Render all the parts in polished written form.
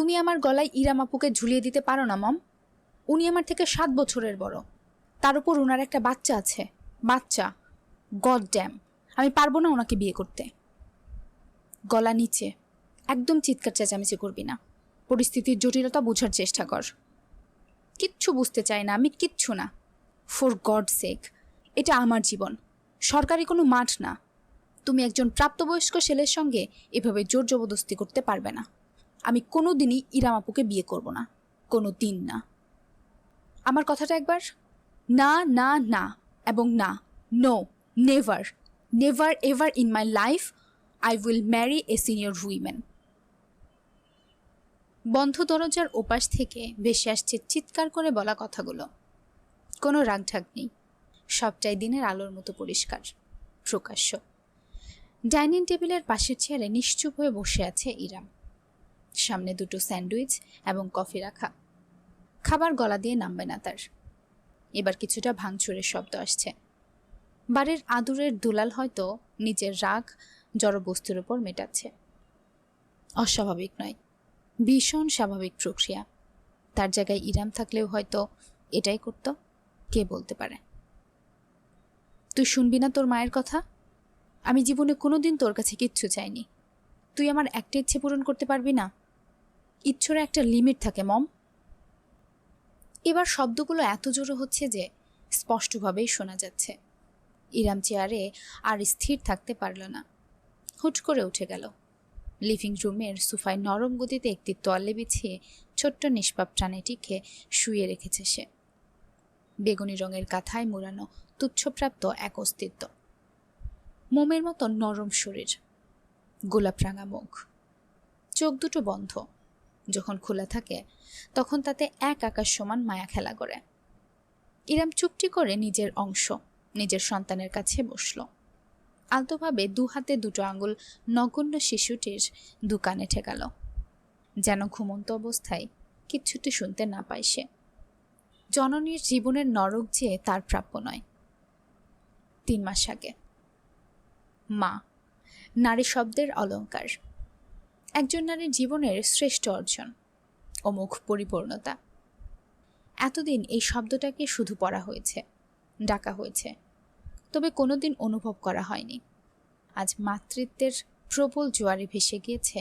তুমি আমার গলায় ইরাম আপুকে ঝুলিয়ে দিতে পারো না মম? উনি আমার থেকে 7 বছরের বড়। তার উপর ওনার একটা বাচ্চা আছে। বাচ্চা! God damn! আমি পারবো না ওনাকে বিয়ে করতে। গলা নিচে, একদম চিৎকার চেঁচামেচি করবি না। পরিস্থিতির জটিলতা বোঝার চেষ্টা কর। কিচ্ছু বুঝতে চাই না আমি, কিচ্ছু না। ফর গড সেক, এটা আমার জীবন, সরকারি কোনো মাঠ না। তুমি একজন প্রাপ্তবয়স্ক ছেলের সঙ্গে এভাবে জোর জবরদস্তি করতে পারবে না। আমি কোনো দিনই ইরাম আপুকে বিয়ে করব না, কোনো দিন না। আমার কথাটা একবার। না না না এবং না, no, never, never ever in my life I will marry a senior women. বন্ধ দরজার ওপাশ থেকে ভেসে আসছে চিৎকার করে বলা কথাগুলো। কোনো রাগঢাক নেই, সবটাই দিনের আলোর মতো পরিষ্কার, প্রকাশ্য। ডাইনিং টেবিলের পাশের চেয়ারে নিশ্চুপ হয়ে বসে আছে ইরাম। সামনে দুটো স্যান্ডউইচ এবং কফি রাখা। খাবার গলা দিয়ে নামবে না তার। এবার কিছুটা ভাঙচুরের শব্দ আসছে। বাড়ির আদুরের দুলাল হয়তো নিজের রাগ জড়বস্তুর উপর মেটাচ্ছে। অস্বাভাবিক নয়, ভীষণ স্বাভাবিক প্রক্রিয়া। তার জায়গায় ইরাম থাকলেও হয়তো এটাই করত, কে বলতে পারে। তুই শুনবি না তোর মায়ের কথা? আমি জীবনে কোনোদিন তোর কাছে কিচ্ছু চাইনি। তুই আমার একটা ইচ্ছে পূরণ করতে পারবি না? ইচ্ছার একটা লিমিট থাকে মম। এবার শব্দগুলো এত জোরে হচ্ছে যে স্পষ্টভাবেই শোনা যাচ্ছে। ইরাম চেয়ারে আর স্থির থাকতে পারল না, হুট করে উঠে গেল। লিভিং রুমের সোফায় নরম গতিতে একটি তোয়ালে বিছিয়ে ছোট্ট নিষ্পাপ প্রাণীটিকে শুয়ে রেখেছে সে। বেগুনি রঙের কাঁথায় মোড়ানো তুচ্ছপ্রাপ্ত এক অস্তিত্ব। মোমের মতো নরম শরীর, গোলাপ রাঙা মুখ, চোখ দুটো বন্ধ। যখন খোলা থাকে তখন তাতে এক আকাশ সমান মায়া খেলা করে। ইরাম চুপটি করে নিজের অংশ, নিজের সন্তানের কাছে বসল। আলতোভাবে দু হাতে দুটো আঙুল নগণ্য শিশুটির দু কানে ঠেকাল, যেন ঘুমন্ত অবস্থায় কিচ্ছুটি শুনতে না পায় সে। জননীর জীবনের নরক যে তার প্রাপ্য নয়। 3 মাস আগে। মা, নারী শব্দের অলংকার, একজন নারীর জীবনের শ্রেষ্ঠ অর্জন, অমোঘ পরিপূর্ণতা। এতদিন এই শব্দটাকে শুধু পড়া হয়েছে, ডাকা হয়েছে, তবে কোনোদিন অনুভব করা হয়নি। আজ মাতৃত্বের প্রবল জোয়ারে ভেসে গিয়েছে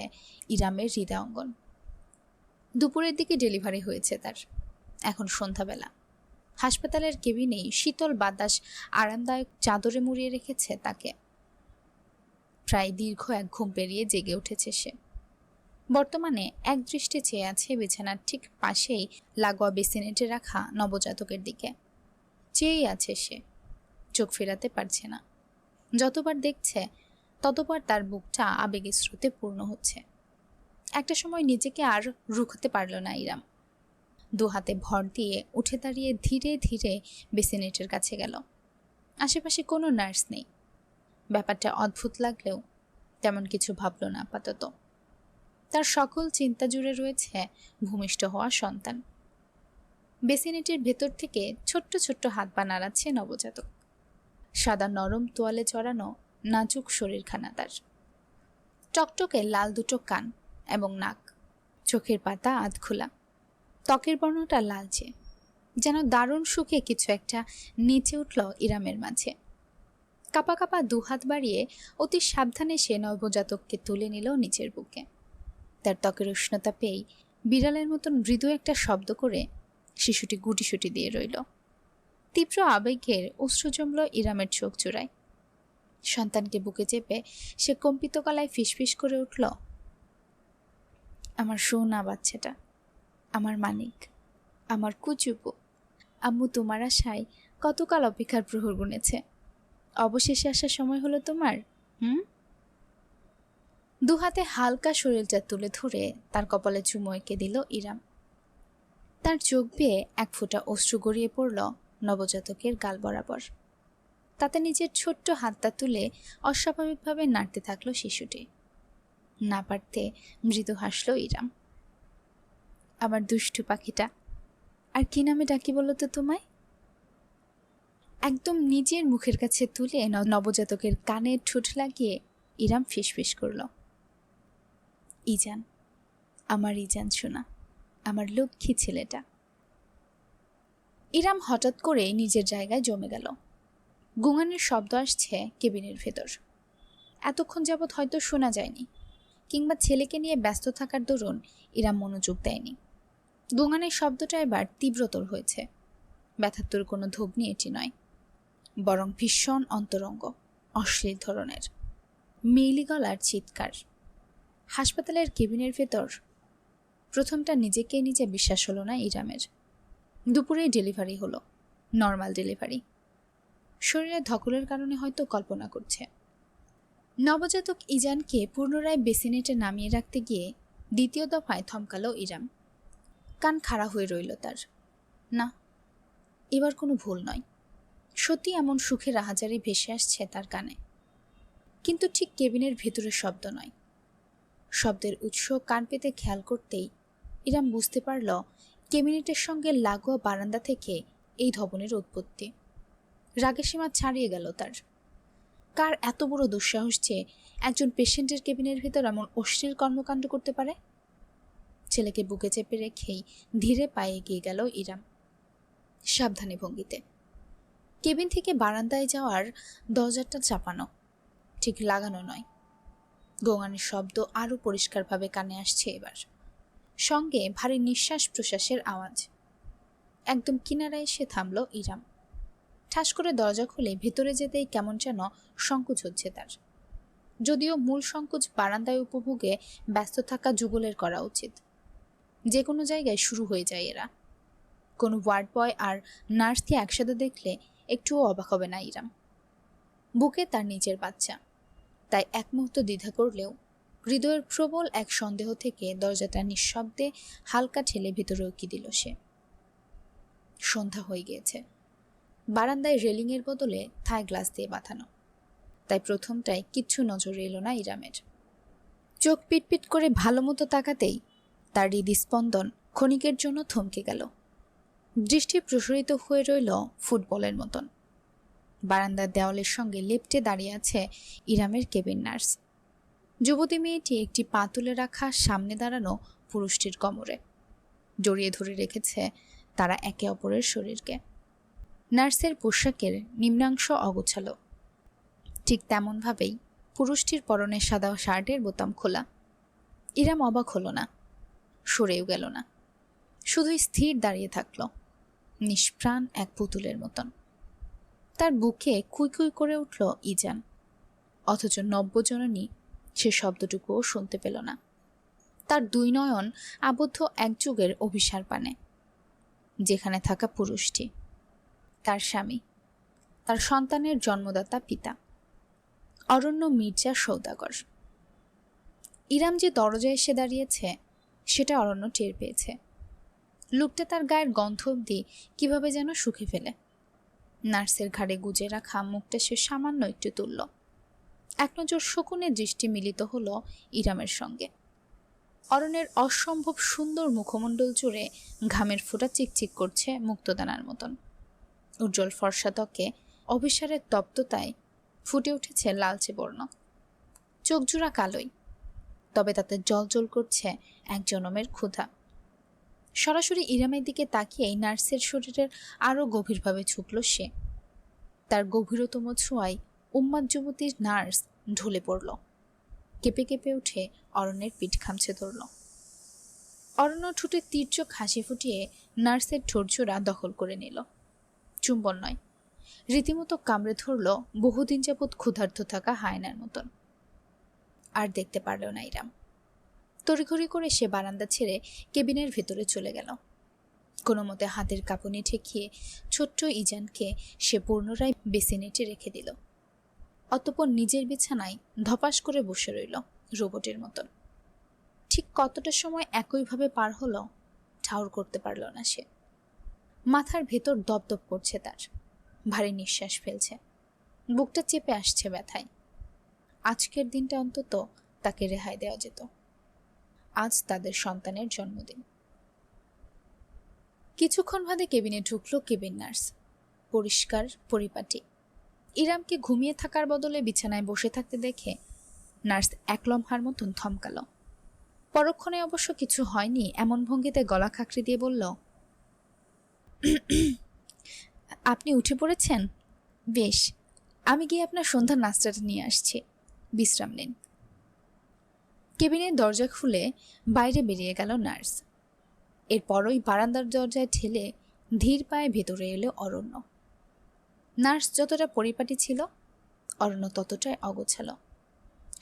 ইরামের হৃদয়াঙ্গন। দুপুরের দিকে ডেলিভারি হয়েছে তার। এখন সন্ধ্যাবেলা। হাসপাতালের কেবিনেই শীতল বাতাস আরামদায়ক চাদরে মুড়িয়ে রেখেছে তাকে। প্রায় দীর্ঘ এক ঘুম পেরিয়ে জেগে উঠেছে সে। বর্তমানে একদৃষ্টে চেয়ে আছে বিছানার ঠিক পাশেই লাগোয়া বেসিনেটে রাখা নবজাতকের দিকে। চেয়েই আছে সে, চোখ ফেরাতে পারছে না। যতবার দেখছে ততবার তার বুকটা আবেগের স্রোতে পূর্ণ হচ্ছে। একটা সময় নিজেকে আর রুখতে পারল না ইরাম। 2 হাতে ভর দিয়ে উঠে দাঁড়িয়ে ধীরে ধীরে বেসিনেটের কাছে গেল। আশেপাশে কোনো নার্স নেই। ব্যাপারটা অদ্ভুত লাগলেও তেমন কিছু ভাবল না আপাতত। তার সকল চিন্তা জুড়ে রয়েছে ভূমিষ্ঠ হওয়া সন্তান। বেসিনেটের ভেতর থেকে ছোট্ট ছোট্ট হাত পা নাড়াচ্ছে নবজাতক। সাদা নরম তোয়ালে চড়ানো নাজুক শরীরখানা তার। টকটকে লাল দুটো কান এবং নাক, চোখের পাতা আধ খোলা। ত্বকের বর্ণটা লালচে, যেন দারুণ সুখে কিছু একটা নেচে উঠল ইরামের মাঝে। কাপা কাপা 2 হাত বাড়িয়ে অতি সাবধানে সে নবজাতককে তুলে নিল নিচের বুকে। তার ত্বকের উষ্ণতা পেয়েই বিড়ালের মতন মৃদু একটা শব্দ করে শিশুটি গুটিসুটি দিয়ে রইল। তীব্র আবেগের অশ্রু জমল ইরামের চোখ জোড়ায়। সন্তানকে বুকে চেপে সে কম্পিত গলায় ফিসফিস করে উঠল, আমার সোনা বাচ্চাটা, আমার মানিক, আমার কুচুপু। আম্মু তোমার আশায় কতকাল অপেক্ষার প্রহর গুনেছে। অবশেষে আসার সময় হলো তোমার। 2 হাতে হালকা শরীরটা তুলে ধরে তার কপালে চুমো এঁকে দিল ইরাম। তার চোখ বেয়ে এক ফোঁটা অশ্রু গড়িয়ে পড়ল নবজাতকের গাল বরাবর। তাতে নিজের ছোট্ট হাতটা তুলে অস্বাভাবিকভাবে নাড়তে থাকলো শিশুটি। না পারতে মৃদু হাসল ইরাম। আমার দুষ্টু পাখিটা, আর কি নামে ডাকি বলো তো তোমায়? একদম নিজের মুখের কাছে তুলে নবজাতকের কানে ঠোঁট লাগিয়ে ইরাম ফিসফিস করল, ইজান। আমার ইজান শোনা, আমার লক্ষ্মী ছেলেটা। ইরাম হঠাৎ করে নিজের জায়গায় জমে গেল। গুঙানির শব্দ আসছে কেবিনের ভেতর। এতক্ষণ যাবৎ হয়তো শোনা যায়নি, কিংবা ছেলেকে নিয়ে ব্যস্ত থাকার দরুন ইরাম মনোযোগ দেয়নি। গুঙানির শব্দটা এবার তীব্রতর হয়েছে। ব্যথাত্তর কোনো ধবনি এটি নয়, বরং ভীষণ অন্তরঙ্গ, অশ্লীল ধরনের মেইলি গলার চিৎকার। হাসপাতালের কেবিনের ভেতর প্রথমটা নিজেকে নিজে বিশ্বাস হলো না ইরামের। দুপুরেই ডেলিভারি হলো, নর্মাল ডেলিভারি। শরীরে ধকলের কারণে হয়তো কল্পনা করছে। নবজাতক ইজানকে পুনরায় বেসিনেটে নামিয়ে রাখতে গিয়ে দ্বিতীয় দফায় থমকালো ইরাম। কান খাড়া হয়ে রইল তার। না, এবার কোনো ভুল নয়। সত্যি এমন সুখের আহাজারি ভেসে আসছে তার কানে, কিন্তু ঠিক কেবিনের ভেতরের শব্দ নয়। শব্দের উৎস কান পেতে খেয়াল করতেই ইরাম বুঝতে পারল কেবিনেটের সঙ্গে লাগোয়া বারান্দা থেকে এই ধবনের উৎপত্তি। রাগের সীমা ছাড়িয়ে গেল তার। কার এত বড় দুঃসাহস যে একজন পেশেন্টের কেবিনের ভেতর এমন অশ্লীল কর্মকাণ্ড করতে পারে? ছেলেকে বুকে চেপে রেখেই ধীরে পায়ে এগিয়ে গেল ইরাম, সাবধানী ভঙ্গিতে। কেবিন থেকে বারান্দায় যাওয়ার দরজাটা চাপানো, ঠিক লাগানো নয়। গোঙানির শব্দ আরও পরিষ্কারভাবে কানে আসছে এবার, সঙ্গে ভারী নিঃশ্বাস প্রশ্বাসের আওয়াজ। একদম কিনারায় এসে থামল ইরাম। ঠাস করে দরজা খুলে ভেতরে যেতেই কেমন যেন সংকোচ হচ্ছে তার। যদিও মূল সংকোচ বারান্দায় উপভোগে ব্যস্ত থাকা যুগলের করা উচিত। যে কোনো জায়গায় শুরু হয়ে যায় এরা। কোনো ওয়ার্ড বয় আর নার্সকে একসাথে দেখলে একটুও অবাক হবে না ইরাম। বুকে তার নিজের বাচ্চা, তাই এক মুহূর্ত দ্বিধা করলেও হৃদয়ের প্রবল এক সন্দেহ থেকে দরজাটা নিঃশব্দে হালকা ঠেলে ভেতরে উকি দিল সে। সন্ধ্যা হয়ে গিয়েছে। বারান্দায় রেলিংয়ের বদলে থাই গ্লাস দিয়ে বাঁধানো, তাই প্রথমটায় কিচ্ছু নজরে এলো না ইরামের। চোখ পিটপিট করে ভালো মতো তাকাতেই তার হৃদস্পন্দন ক্ষণিকের জন্য থমকে গেল। দৃষ্টি প্রসারিত হয়ে রইল ফুটবলের মতন। বারান্দার দেওয়ালের সঙ্গে লেপ্টে দাঁড়িয়ে আছে ইরামের কেবিন নার্স। যুবতী মেয়েটি একটি পা তুলে রাখা সামনে দাঁড়ানো পুরুষটির কোমরে জড়িয়ে ধরে রেখেছে তারা একে অপরের শরীরকে। নার্সের পোশাকের নিম্নাংশ অগোছালো, ঠিক তেমনভাবেই পুরুষটির পরনে সাদা শার্টের বোতাম খোলা। ইরাম অবাক হলো না, সরেও গেল না, শুধুই স্থির দাঁড়িয়ে থাকল, নিষ্প্রাণ এক পুতুলের মতন। তার বুকে কুই করে উঠল ইজান, অথচ নব্যজননী সে শব্দটুকুও শুনতে পেল না। তার দুই নয়ন আবদ্ধ এক যুগের অভিসার পানে। যেখানে থাকা পুরুষটি তার স্বামী, তার সন্তানের জন্মদাতা পিতা অরণ্য মির্জা সওদাগর। ইরাম যে দরজায় এসে দাঁড়িয়েছে সেটা অরণ্য টের পেয়েছে। লোকটা তার গায়ের গন্ধ অবধি কিভাবে যেন শুকে ফেলে। নার্সের ঘাড়ে গুজে রাখা মুখটা সে সামান্য একটু তুলল। এক নজর শকুনের দৃষ্টি মিলিত হলো ইরামের সঙ্গে। অরণ্যের অসম্ভব সুন্দর মুখমণ্ডল জুড়ে ঘামের ফোঁটা চিকচিক করছে মুক্তদানার মতন। উজ্জ্বল ফর্সা ত্বকে অভিসারের তপ্ততায় ফুটে উঠেছে লালচে বর্ণ। চোখ জোড়া কালোই, তবে তাতে জ্বলজ্বল করছে এক জনমের ক্ষুধা। সরাসরি ইরামের দিকে তাকিয়েই নার্সের শরীরের আরও গভীরভাবে ঝুঁকল সে। তার গভীরতম ছোঁয়ায় উন্মাদ যুবতীর নার্স ঢলে পড়ল। কেঁপে কেঁপে উঠে অরণ্যের পিঠ খামছে ধরল। অরণ্য ঠোঁটে তীর্যক হাসি ফুটিয়ে নার্সের ঠোঁটজোড়া দখল করে নিল। চুম্বন নয়, রীতিমতো কামড়ে ধরল বহুদিন যাবৎ ক্ষুধার্ত থাকা হায়নার মতন। আর দেখতে পারল না ইরাম। তড়িঘড়ি করে সে বারান্দা ছেড়ে কেবিনের ভেতরে চলে গেল। কোনো মতে হাতের কাঁপুনি ঠেকিয়ে ছোট্ট ইজানকে সে পুনরায় বেসিনেটে রেখে দিল। অতঃপর নিজের বিছানায় ধপাস করে বসে রইল রোবটের মতন। ঠিক কতটা সময় একইভাবে পার হলো ঠাউর করতে পারল না সে। মাথার ভেতর দপদপ করছে তার, ভারী নিঃশ্বাস ফেলছে, বুকটা চেপে আসছে ব্যথায়। আজকের দিনটা অন্তত তাকে রেহাই দেওয়া যেত। আজ তাদের সন্তানের জন্মদিন। কিছুক্ষণ বাদে কেবিনে ঢুকলো কেবিন নার্স, পরিষ্কার পরিপাটি। ইরামকে ঘুমিয়ে থাকার বদলে বিছানায় বসে থাকতে দেখে নার্স এক লম্হার মতন থমকালো। পরক্ষণে অবশ্য কিছু হয়নি এমন ভঙ্গিতে গলা খাঁকড়ি দিয়ে বলল, আপনি উঠে পড়েছেন? বেশ, আমি গিয়ে আপনার সন্ধ্যার নাস্তাটা নিয়ে আসছি, বিশ্রাম নিন। কেবিনের দরজা খুলে বাইরে বেরিয়ে গেল নার্স। এরপরই বারান্দার দরজায় ঠেলে ধীর পায়ে ভেতরে এলো অরণ্য। নার্স যতটা পরিপাটি ছিল, অরণ্য ততটাই অগোছালো।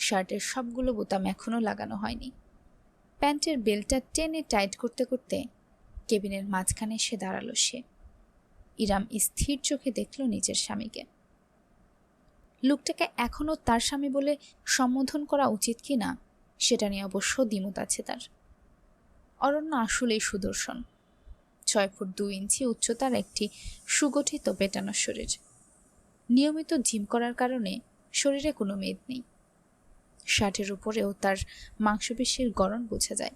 শার্টের সবগুলো বোতাম এখনো লাগানো হয়নি। প্যান্টের বেল্টটা টেনে টাইট করতে করতে কেবিনের মাঝখানে এসে দাঁড়ালো সে। ইরাম স্থির চোখে দেখল নিজের স্বামীকে। লোকটাকে এখনও তার স্বামী বলে সম্বোধন করা উচিত কিনা সেটা নিয়ে অবশ্য দ্বিমত আছে তার। অরণ্য আসলেই সুদর্শন। 6 ফুট 2 ইঞ্চি উচ্চতার একটি সুগঠিত পেটানো শরীর। নিয়মিত জিম করার কারণে শরীরে কোনো মেদ নেই। শার্টের উপরেও তার মাংসপেশির গড়ন বোঝা যায়।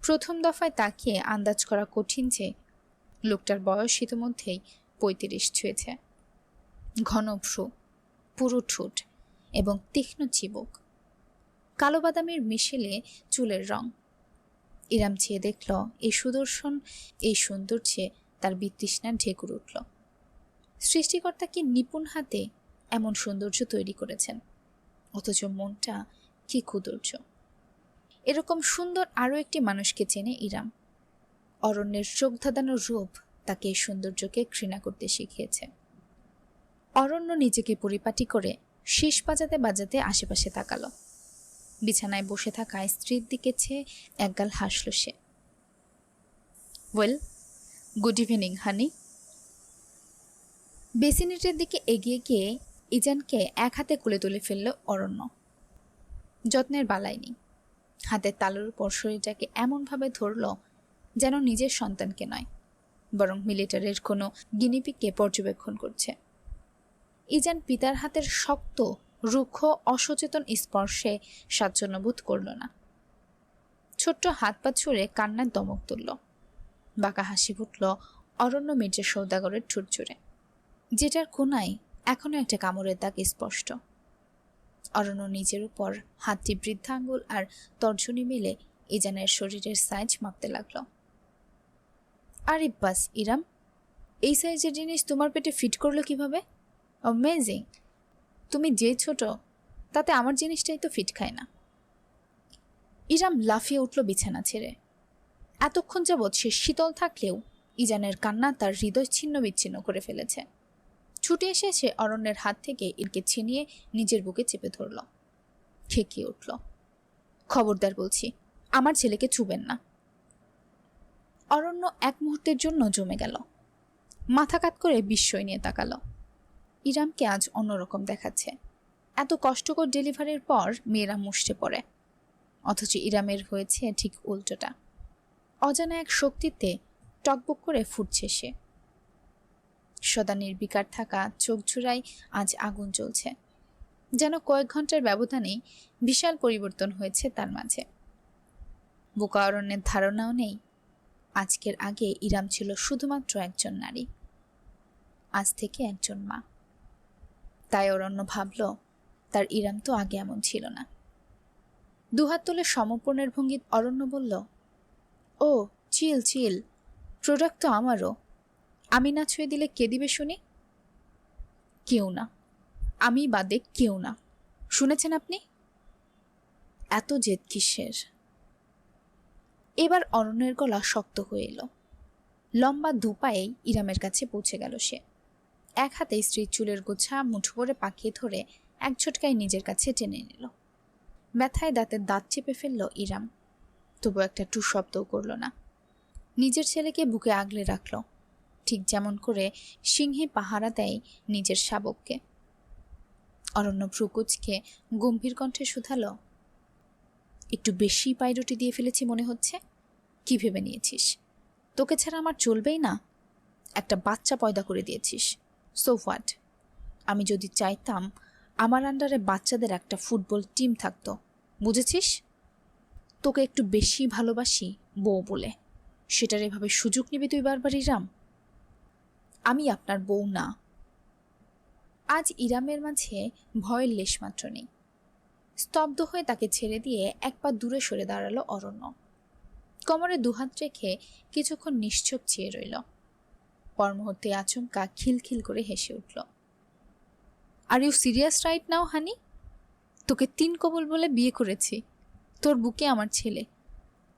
প্রথম দফায় তাকিয়ে আন্দাজ করা কঠিন যে লোকটার বয়স ইতিমধ্যেই 35 ছুঁয়েছে। ঘন ভ্রু, পুরু ঠোঁট এবং তীক্ষ্ণ চিবুক, কালো বাদামের মিশেলে চুলের রং। ইরাম চেয়ে দেখল এই সুদর্শন, এই সৌন্দর্যে তার বিতৃষ্ণা ঢেকুর উঠল। সৃষ্টিকর্তা কি নিপুণ হাতে এমন সৌন্দর্য তৈরি করেছেন, অথচ মনটা কি ক্ষুদর্য। এরকম সুন্দর আরও একটি মানুষকে চেনে ইরাম। অরণ্যের চোখ ধাঁধানো রূপ তাকে এই সৌন্দর্যকে ঘৃণা করতে শিখিয়েছে। অরণ্য নিজেকে পরিপাটি করে শীষ বাজাতে বাজাতে আশেপাশে তাকালো। বিছানায় বসে থাকা স্ত্রীর দিকে চেয়ে একগাল হাসল সে। ওয়েল, গুড ইভিনিং হানি। বেসিনেটের দিকে এগিয়ে গিয়ে ইজানকে এক হাতে কোলে তুলে ফেলল অরণ্য। যত্নের বালাই নেই। হাতের তালুর উপর শরীরটাকে এমনভাবে ধরল যেন নিজের সন্তানকে নয়, বরং মিলিটারির কোনো গিনিপিগকে পর্যবেক্ষণ করছে। ইজান পিতার হাতের শক্ত, রুক্ষ, অসচেতন স্পর্শে স্বাচ্ছন্দ্য বোধ করল না। ছোট্ট হাত পা ছুঁড়ে কান্নার দমক তুলল। বাঁকা হাসি ফুটল অরণ্য মির্জা সৌদাগরের ঠোঁট জুড়ে, যেটার কোনায় এখনো একটা কামড়ের দাগ স্পষ্ট। অরণ্য নিজের উপর হাতটি বৃদ্ধাঙ্গুল আর তর্জনী মিলে ইজানের শরীরের সাইজ মাপতে লাগল। আরে বাস ইরাম, এই সাইজের জিনিস তোমার পেটে ফিট করলো কিভাবে? অ্যামেজিং! তুমি যে ছোট, তাতে আমার জিনিসটাই তো ফিট খায় না। ইরাম লাফিয়ে উঠল বিছানা ছেড়ে। এতক্ষণ যাবৎ সে শীতল থাকলেও ইজানের কান্না তার হৃদয় ছিন্ন বিচ্ছিন্ন করে ফেলেছে। ছুটে এসে সে অরণ্যের হাত থেকে ইরকে ছিনিয়ে নিজের বুকে চেপে ধরল। খেকিয়ে উঠল, খবরদার বলছি, আমার ছেলেকে ছুবেন না। অরণ্য এক মুহূর্তের জন্য জমে গেল। মাথা কাত করে বিস্ময় নিয়ে তাকালো। ইরামকে আজ অন্যরকম দেখাচ্ছে। এত কষ্টকর ডেলিভারির পর মেয়েরা মুষ্টে পড়ে, অথচ ইরামের হয়েছে ঠিক উল্টোটা। অজানা এক শক্তিতে টকবক করে ফুটছে সে। সদা নির্বিকার থাকা চোখ জোড়ায় আজ আগুন জ্বলছে, যেন কয়েক ঘন্টার ব্যবধানেই বিশাল পরিবর্তন হয়েছে তার মাঝে। বোকা অরণ্যের ধারণাও নেই আজকের আগে ইরাম ছিল শুধুমাত্র একজন নারী, আজ থেকে একজন মা। তাই অরণ্য ভাবল তার ইরাম তো আগে এমন ছিল না। দুহাত তুলে সমর্পণের ভঙ্গিত অরণ্য বলল, ও চিল চিল, প্রোডাক্ট তো আমারও। আমি না ছুঁয়ে দিলে কে দিবে শুনি? কেউ না, আমি বাদে কেউ না। শুনেছেন আপনি? এত জেদ কিসের? এবার অরণ্যের গলা শক্ত হয়ে এলো। লম্বা দুপায়েই ইরামের কাছে পৌঁছে গেল সে। এক হাতে স্ত্রীর চুলের গোছা মুঠো করে পাকিয়ে ধরে এক ঝটকায় নিজের কাছে টেনে নিল। ব্যথায় দাঁতের দাঁত চেপে ফেলল ইরাম, তবু একটা টু শব্দও করল না। নিজের ছেলেকে বুকে আগলে রাখল, ঠিক যেমন করে সিংহে পাহারা দেয় নিজের শাবককে। অরণ্য ভ্রুকুচকে গম্ভীর কণ্ঠে শুধালো, একটু বেশি পাউরুটি দিয়ে ফেলেছি মনে হচ্ছে। কি ভেবে নিয়েছিস তোকে ছাড়া আমার চলবেই না? একটা বাচ্চা পয়দা করে দিয়েছিস, সো হোয়াট? আমি যদি চাইতাম আমার আন্ডারে বাচ্চাদের একটা ফুটবল টিম থাকতো, বুঝেছিস? তোকে একটু বেশি ভালোবাসি বউ বলে, সেটার এভাবে সুযোগ নিবি তুই বারবার ইরাম? আমি আপনার বউ না। আজ ইরামের মাঝে ভয়ের লেশমাত্র নেই। স্তব্ধ হয়ে তাকে ছেড়ে দিয়ে এক পা দূরে সরে দাঁড়ালো অরণ্য। কোমরে দুহাত রেখে কিছুক্ষণ নিশ্চুপ চেয়ে রইল। পর মুহূর্তে আচমকা খিলখিল করে হেসে উঠল। Are you serious right now honey? তোকে 3 কবুল বলে বিয়ে করেছি, তোর বুকে আমার ছেলে,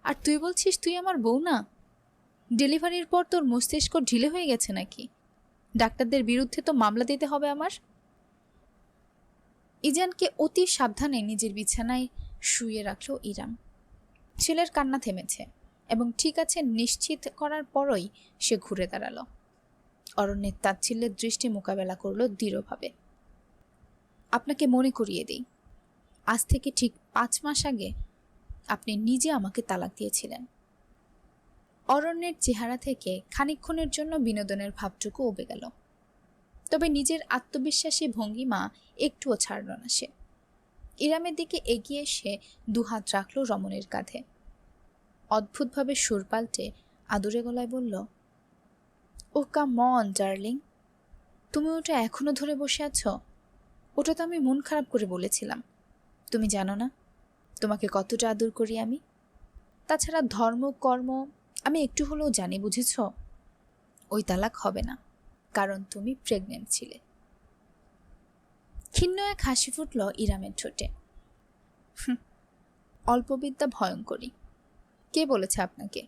আর তুই বলছিস তুই আমার বউ না? ডেলিভারির পর তোর মস্তিষ্ক ঢিলে হয়ে গেছে নাকি? ডাক্তারদের বিরুদ্ধে তো মামলা দিতে হবে আমার। ইজানকে অতি সাবধানে নিজের বিছানায় শুয়ে রাখল ইরাম। ছেলের কান্না থেমেছে এবং ঠিক আছে নিশ্চিত করার পরই সে ঘুরে দাঁড়ালো। অরণ্যের তাচ্ছিল্যের দৃষ্টি মোকাবেলা করল দৃঢ়ভাবে। আপনাকে মনে করিয়ে দিই, আজ থেকে ঠিক 5 মাস আগে আপনি নিজে আমাকে তালাক দিয়েছিলেন। অরণ্যের চেহারা থেকে খানিকক্ষণের জন্য বিনোদনের ভাবটুকু উবে গেল, তবে নিজের আত্মবিশ্বাসী ভঙ্গিমা একটুও ছাড়ল না সে। ইরামের দিকে এগিয়ে এসে দুহাত রাখল রমণের কাঁধে। অদ্ভুতভাবে সুর পাল্টে আদুরে গলায় বলল, ও কাম অন ডার্লিং, তুমি ওটা এখনো ধরে বসে আছো? ওটা তো আমি মন খারাপ করে বলেছিলাম। তুমি জানো না তোমাকে কতটা আদর করি আমি? তাছাড়া ধর্ম কর্ম আমি একটু হলেও জানি, বুঝেছ? ওই তালাক হবে না, কারণ তুমি প্রেগনেন্ট ছিলে। ক্ষীণ এক হাসি ফুটল ইরামের ঠোঁটে। অল্পবিদ্যা ভয়ঙ্করী। কে বলেছে আপনাকে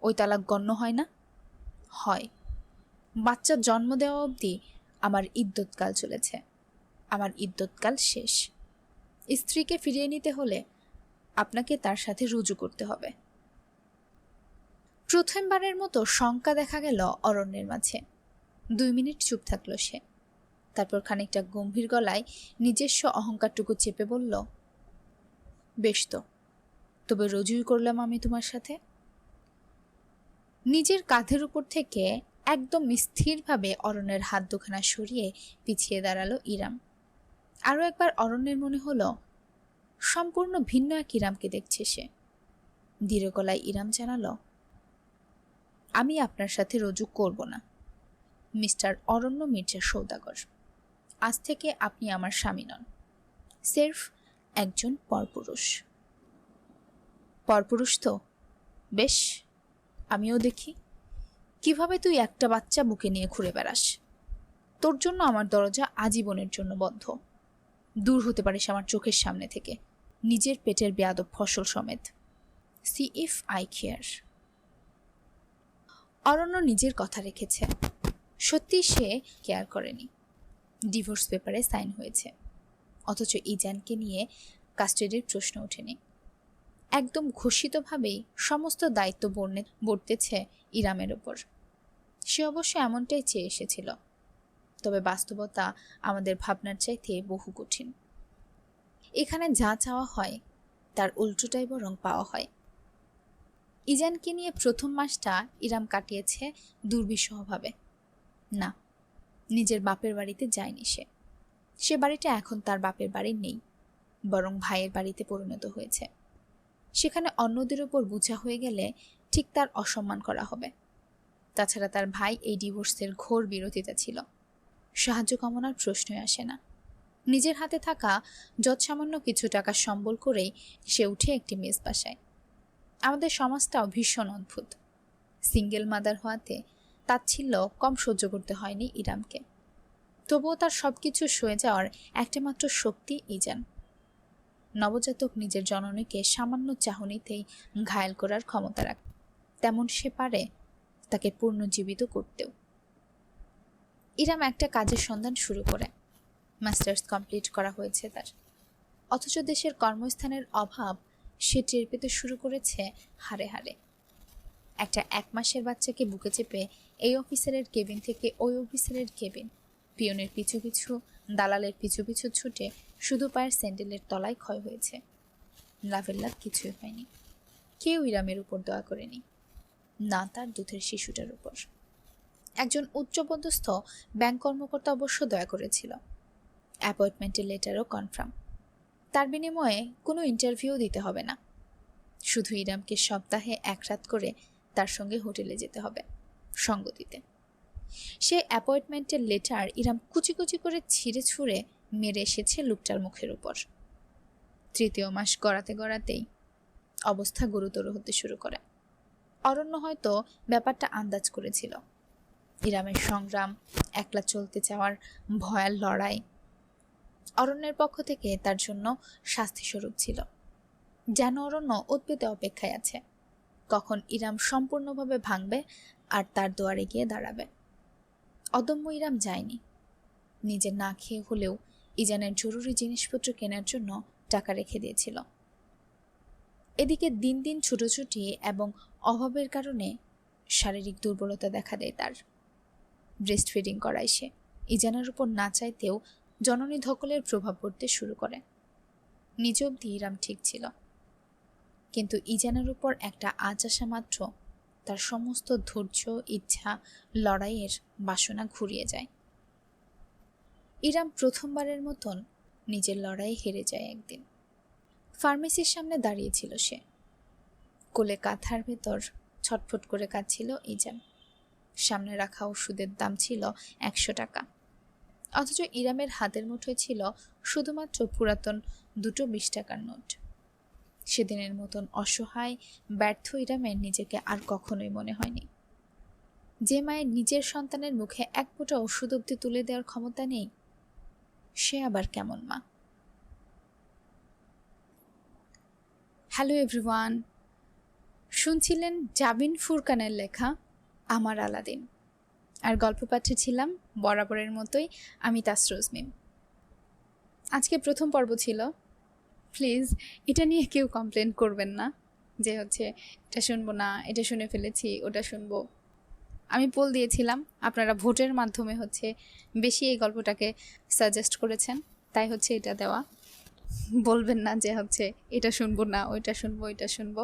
ওই তালাক গণ্য হয় না? হয়। বাচ্চার জন্ম দেওয়া অবধি আমার ইদ্যৎকাল চলেছে, আমার ইদ্যৎকাল শেষ। স্ত্রীকে ফিরিয়ে নিতে হলে আপনাকে তার সাথে রুজু করতে হবে। প্রথমবারের মতো শঙ্কা দেখা গেল অরণ্যের মাঝে। 2 মিনিট চুপ থাকলো সে, তারপর খানিকটা গম্ভীর গলায় নিজস্ব অহংকারটুকু চেপে বলল, বেশ তো, তবে রুজুই করলাম আমি তোমার সাথে। নিজের কাঁধের উপর থেকে একদম স্থিরভাবে অরণ্যের হাত দুখানা সরিয়ে পিছিয়ে দাঁড়ালো ইরাম। আরও একবার অরণ্যের মনে হলো সম্পূর্ণ ভিন্ন এক ইরামকে দেখছে সে। দৃঢ় গলায় ইরাম জানালো, আমি আপনার সাথে রুজু করব না, মিস্টার অরণ্য মির্জা সওদাগর। আজ থেকে আপনি আমার স্বামী নন, সির্ফ একজন পরপুরুষ। পরপুরুষ তো বেশ, আমিও দেখি কিভাবে তুই একটা বাচ্চা বুকে নিয়ে ঘুরে বেড়াস। তোর জন্য আমার দরজা আজীবনের জন্য বন্ধ। দূর হতে পারিস আমার চোখের সামনে থেকে, নিজের পেটের বেয়াদব ফসল সমেত। See if I care. Aranya নিজের কথা রেখেছে। সত্যি সে কেয়ার করেনি। ডিভোর্স পেপারে সাইন হয়েছে, অথচ ইজানকে নিয়ে কাস্টাডির প্রশ্ন ওঠেনি। একদম ঘোষিতভাবেই সমস্ত দায়িত্ব বর্তেছে ইরামের ওপর। সে অবশ্য এমনটাই চেয়ে এসেছিল, তবে বাস্তবতা আমাদের ভাবনার চাইতে বহু কঠিন। এখানে যা চাওয়া হয় তার উল্টোটাই বরং পাওয়া হয়। ইজানকে নিয়ে প্রথম মাসটা ইরাম কাটিয়েছে দুর্বিষহভাবে। না, নিজের বাপের বাড়িতে যায়নি সে। সে বাড়িটা এখন তার বাপের বাড়ি নেই, বরং ভাইয়ের বাড়িতে পরিণত হয়েছে। সেখানে অন্যদের ওপর বোঝা হয়ে গেলে ঠিক তার অসম্মান করা হবে। তাছাড়া তার ভাই এই ডিভোর্সের ঘোর বিরোধিতা ছিল। সাহায্য কামনার প্রশ্নই আসে না। নিজের হাতে থাকা যৎসামান্য কিছু টাকা সম্বল করেই সে উঠে একটি মেস বাসায়। আমাদের সমাজটাও ভীষণ অদ্ভুত। সিঙ্গেল মাদার হওয়াতে তাচ্ছিল্য কম সহ্য করতে হয়নি ইরামকে। তবুও তার সবকিছু সয়ে যাওয়ার একটা মাত্র শক্তি ইজান। নবজাতক নিজের জননীকে সামান্য চাহনিতেই ঘায়েল করার ক্ষমতা রাখে, তেমন সে পারে তাকে পুনর্জীবিত করতেও। ইরাম একটা কাজের সন্ধান শুরু করে। মাস্টার্স কমপ্লিট করা হয়েছে তার, অথচ দেশের কর্মস্থানের অভাব সে টের পেতে শুরু করেছে হাড়ে হাড়ে। একটা 1 মাসের বাচ্চাকে বুকে চেপে এই অফিসারের কেবিন থেকে ওই অফিসারের কেবিন, পিয়নের পিছু পিছু, দালালের পিছু পিছু ছুটে শুধু পায়ের স্যান্ডেলের তলায় ক্ষয় হয়েছে। লাভের লাভ কিছুই হয়নি। কেউ ইরামের উপর দয়া করেনি, না তার দুধের শিশুটার উপর। একজন উচ্চপদস্থ ব্যাংক কর্মকর্তা অবশ্য দয়া করেছিল। অ্যাপয়েন্টমেন্টের লেটারও কনফার্ম। তার বিনিময়ে কোনো ইন্টারভিউ দিতে হবে না, শুধু ইরামকে সপ্তাহে 1 রাত করে তার সঙ্গে হোটেলে যেতে হবে সঙ্গ দিতে। সে অ্যাপয়েন্টমেন্টের লেটার ইরাম কুচি কুচি করে ছিঁড়ে ছুঁড়ে মেরে এসেছে লোকটার মুখের উপর। তৃতীয় মাস গড়াতে গড়াতেই অবস্থা গুরুতর হতে শুরু করে। অরণ্য হয়তো ব্যাপারটা আন্দাজ করেছিল। ইরামের সংগ্রাম, একলা চলতে চাওয়ার ভয়াল লড়াই অরণ্যের পক্ষ থেকে তার জন্য শাস্তিস্বরূপ ছিল। যেন অরণ্য উদ্বেগে অপেক্ষায় আছে, কখন ইরাম সম্পূর্ণভাবে ভাঙবে আর তার দুয়ারে গিয়ে দাঁড়াবে। অদম্য ইরাম যায়নি। নিজে না খেয়ে হলেও ইজানের জরুরি জিনিসপত্র কেনার জন্য টাকা রেখে দিয়েছিল। এদিকে দিন দিন ছুটোছুটি এবং অভাবের কারণে শারীরিক দুর্বলতা দেখা দেয় তার। ব্রেস্ট ফিডিং করায় সে। ইজানের উপর না চাইতেও জননী ধকলের প্রভাব পড়তে শুরু করে। নিজ অবধি ইরাম ঠিক ছিল, কিন্তু ইজানের উপর একটা আঁচ আসা মাত্র তার সমস্ত ধৈর্য, ইচ্ছা, লড়াইয়ের বাসনা ঘুরিয়ে যায়। ইরাম প্রথমবারের মতন নিজের লড়াই হেরে যায় একদিন। ফার্মেসির সামনে দাঁড়িয়েছিল সে। কোলে কাঁথার ভেতর ছটফট করে কাঁদছিল ইজান। সামনে রাখা ওষুধের দাম ছিল 100 টাকা, অথচ ইরামের হাতের মুঠোয় ছিল শুধুমাত্র পুরাতন 2 20 টাকার নোট। সেদিনের মতন অসহায়, ব্যর্থ ইরামের নিজেকে আর কখনোই মনে হয়নি। যে মায়ের নিজের সন্তানের মুখে এক ফোঁটা ওষুধ অব্দি তুলে দেওয়ার ক্ষমতা নেই, সে আবার কেমন মা? হ্যালো এভরিওয়ান, শুনছিলেন জাবিন ফুরকানের লেখা আমার আলাদিন, আর গল্প পাঠে ছিলাম বরাবরের মতোই আমি তাসরোজ মিম। আজকে প্রথম পর্ব ছিল। প্লিজ এটা নিয়ে কেউ কমপ্লেন করবেন না যে এটা শুনবো না, এটা শুনে ফেলেছি, ওটা শুনবো। আমি পোল দিয়েছিলাম, আপনারা ভোটের মাধ্যমে বেশি এই গল্পটাকে সাজেস্ট করেছেন, তাই এটা দেওয়া। বলবেন না যে এটা শুনবো না, ওইটা শুনবো, এটা শুনবো।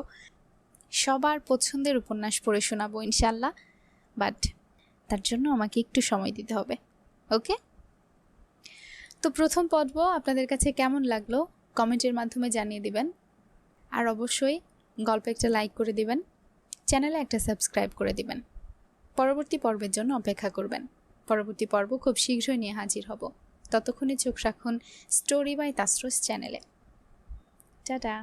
সবার পছন্দের উপন্যাস পড়ে শোনাবো ইনশাল্লাহ, বাট তার জন্য আমাকে একটু সময় দিতে হবে। ওকে? তো প্রথম পর্ব আপনাদের কাছে কেমন লাগলো কমেন্টের মাধ্যমে জানিয়ে দিবেন, আর অবশ্যই গল্পে একটা লাইক করে দিবেন, চ্যানেলে একটা সাবস্ক্রাইব করে দিবেন। পরবর্তী পর্বের জন্য অপেক্ষা করবেন। পরবর্তী পর্ব খুব শীঘ্রই নিয়ে হাজির হব। ততক্ষণে চোখ রাখুন স্টোরি বাই তাসরোজ চ্যানেলে। টাটা।